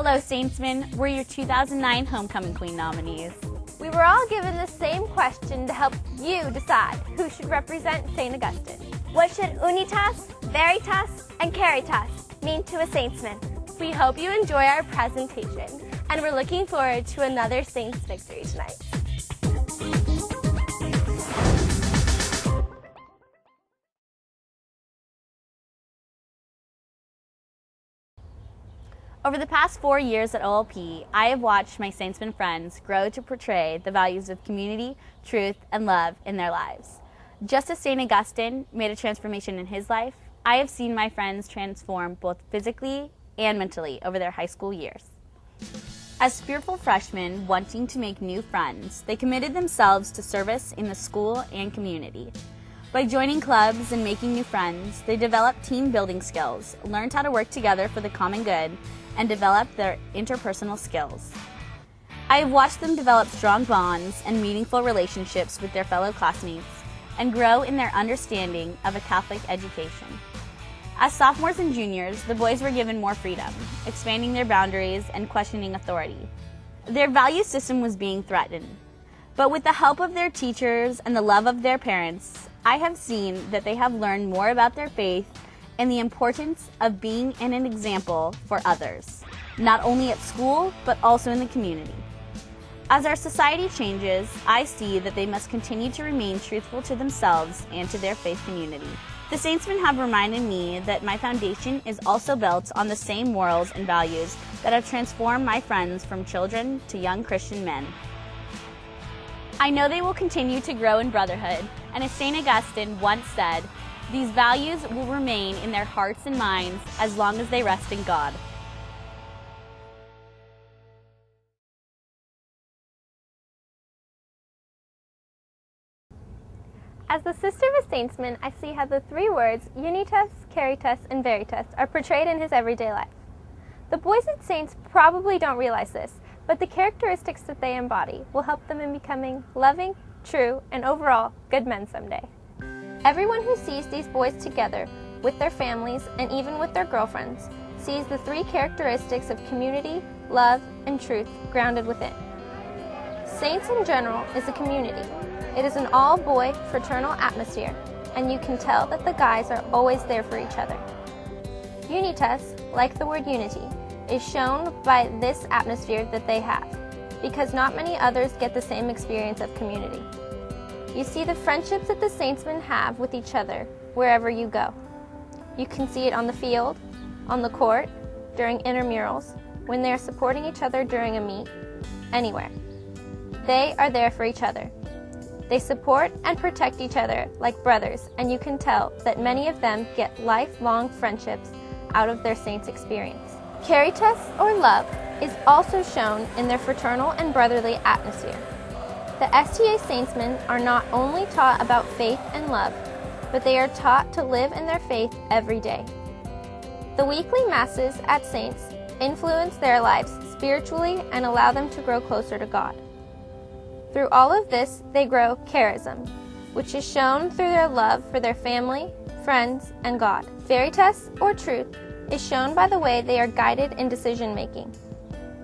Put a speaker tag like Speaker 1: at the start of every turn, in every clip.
Speaker 1: Hello, Saintsmen. We're your 2009 Homecoming Queen nominees.
Speaker 2: We were all given the same question to help you decide who should represent St. Augustine.
Speaker 3: What should Unitas, Veritas, and Caritas mean to a Saintsman?
Speaker 2: We hope you enjoy our presentation, and we're looking forward to another Saints victory tonight.
Speaker 1: Over the past 4 years at OLP, I have watched my Saintsman friends grow to portray the values of community, truth, and love in their lives. Just as St. Augustine made a transformation in his life, I have seen my friends transform both physically and mentally over their high school years. As fearful freshmen wanting to make new friends, they committed themselves to service in the school and community. By joining clubs and making new friends, they developed team-building skills, learned how to work together for the common good, and developed their interpersonal skills. I have watched them develop strong bonds and meaningful relationships with their fellow classmates and grow in their understanding of a Catholic education. As sophomores and juniors, the boys were given more freedom, expanding their boundaries and questioning authority. Their value system was being threatened. But with the help of their teachers and the love of their parents, I have seen that they have learned more about their faith and the importance of being an example for others, not only at school, but also in the community. As our society changes, I see that they must continue to remain truthful to themselves and to their faith community. The Saintsmen have reminded me that my foundation is also built on the same morals and values that have transformed my friends from children to young Christian men. I know they will continue to grow in brotherhood, and as St. Augustine once said, these values will remain in their hearts and minds as long as they rest in God.
Speaker 2: As the sister of a Saintsman, I see how the three words Unitas, Caritas, and Veritas are portrayed in his everyday life. The boys at Saints probably don't realize this, but the characteristics that they embody will help them in becoming loving, true, and overall good men someday. Everyone who sees these boys together with their families and even with their girlfriends sees the three characteristics of community, love, and truth grounded within. Saints in general is a community. It is an all-boy fraternal atmosphere, and you can tell that the guys are always there for each other. Unitas, like the word unity, is shown by this atmosphere that they have, because not many others get the same experience of community. You see the friendships that the Saintsmen have with each other wherever you go. You can see it on the field, on the court, during intramurals, when they are supporting each other during a meet, anywhere. They are there for each other. They support and protect each other like brothers, and you can tell that many of them get lifelong friendships out of their Saints experience. Caritas, or love, is also shown in their fraternal and brotherly atmosphere. The STA Saintsmen are not only taught about faith and love, but they are taught to live in their faith every day. The weekly masses at Saints influence their lives spiritually and allow them to grow closer to God. Through all of this, they grow charism, which is shown through their love for their family, friends, and God. Veritas, or truth, is shown by the way they are guided in decision-making.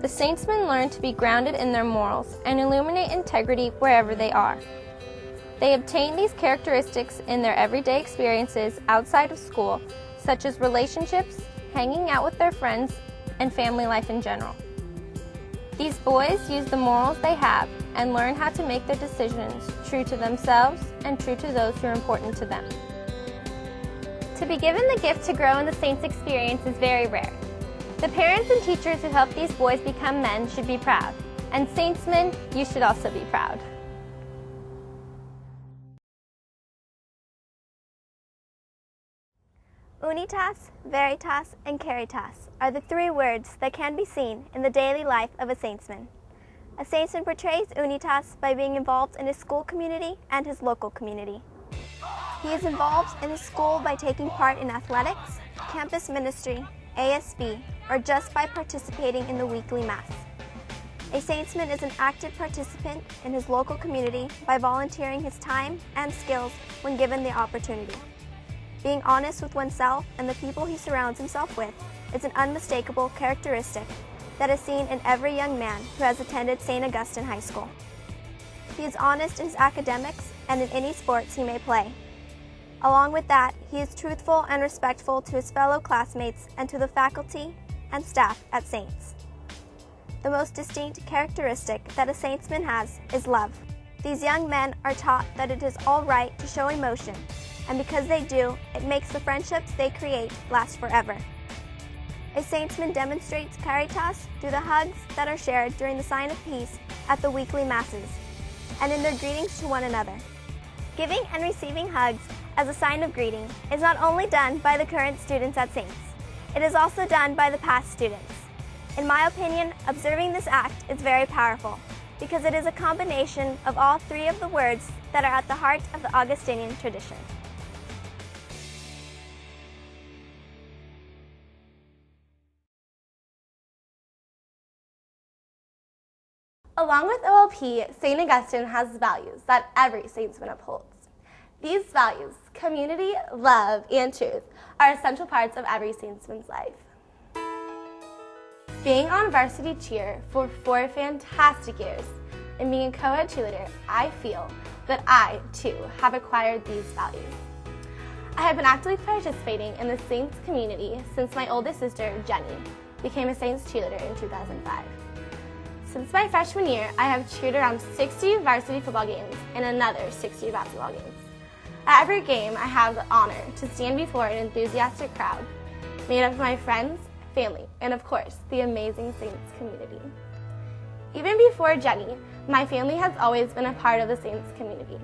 Speaker 2: The Saintsmen learn to be grounded in their morals and illuminate integrity wherever they are. They obtain these characteristics in their everyday experiences outside of school, such as relationships, hanging out with their friends, and family life in general. These boys use the morals they have and learn how to make their decisions true to themselves and true to those who are important to them. To be given the gift to grow in the Saints experience is very rare. The parents and teachers who help these boys become men should be proud, and Saintsmen, you should also be proud.
Speaker 3: Unitas, Veritas, and Caritas are the three words that can be seen in the daily life of a Saintsman. A Saintsman portrays Unitas by being involved in his school community and his local community. He is involved in his school by taking part in athletics, campus ministry, ASB, or just by participating in the weekly Mass. A Saintsman is an active participant in his local community by volunteering his time and skills when given the opportunity. Being honest with oneself and the people he surrounds himself with is an unmistakable characteristic that is seen in every young man who has attended St. Augustine High School. He is honest in his academics and in any sports he may play. Along with that, he is truthful and respectful to his fellow classmates and to the faculty and staff at Saints. The most distinct characteristic that a Saintsman has is love. These young men are taught that it is all right to show emotion, and because they do, it makes the friendships they create last forever. A Saintsman demonstrates caritas through the hugs that are shared during the sign of peace at the weekly masses, and in their greetings to one another. Giving and receiving hugs as a sign of greeting is not only done by the current students at Saints, it is also done by the past students. In my opinion, observing this act is very powerful because it is a combination of all three of the words that are at the heart of the Augustinian tradition.
Speaker 2: Along with OLP, St. Augustine has values that every Saintsman upholds. These values, community, love, and truth, are essential parts of every Saintsman's life. Being on varsity cheer for 4 fantastic years and being a co-ed cheerleader, I feel that I, too, have acquired these values. I have been actively participating in the Saints community since my oldest sister, Jenny, became a Saints cheerleader in 2005. Since my freshman year, I have cheered around 60 varsity football games and another 60 basketball games. At every game, I have the honor to stand before an enthusiastic crowd made up of my friends, family, and of course, the amazing Saints community. Even before Jenny, my family has always been a part of the Saints community,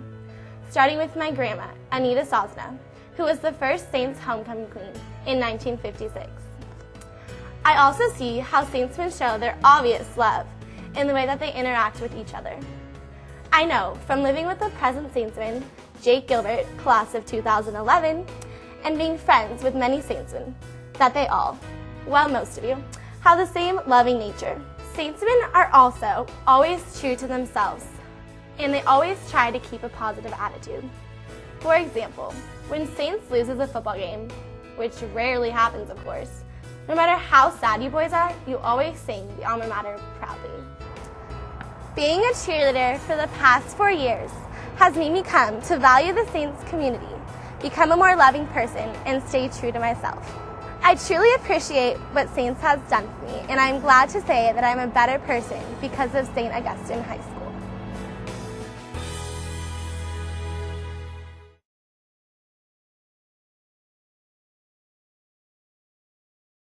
Speaker 2: starting with my grandma, Anita Sosna, who was the first Saints homecoming queen in 1956. I also see how Saintsmen show their obvious love in the way that they interact with each other. I know from living with the present Saintsman, Jake Gilbert, class of 2011, and being friends with many Saintsmen, that they all, well, most of you, have the same loving nature. Saintsmen are also always true to themselves, and they always try to keep a positive attitude. For example, when Saints loses a football game, which rarely happens, of course, no matter how sad you boys are, you always sing the alma mater proudly. Being a cheerleader for the past 4 years has made me come to value the Saints community, become a more loving person, and stay true to myself. I truly appreciate what Saints has done for me, and I'm glad to say that I'm a better person because of St. Augustine High School.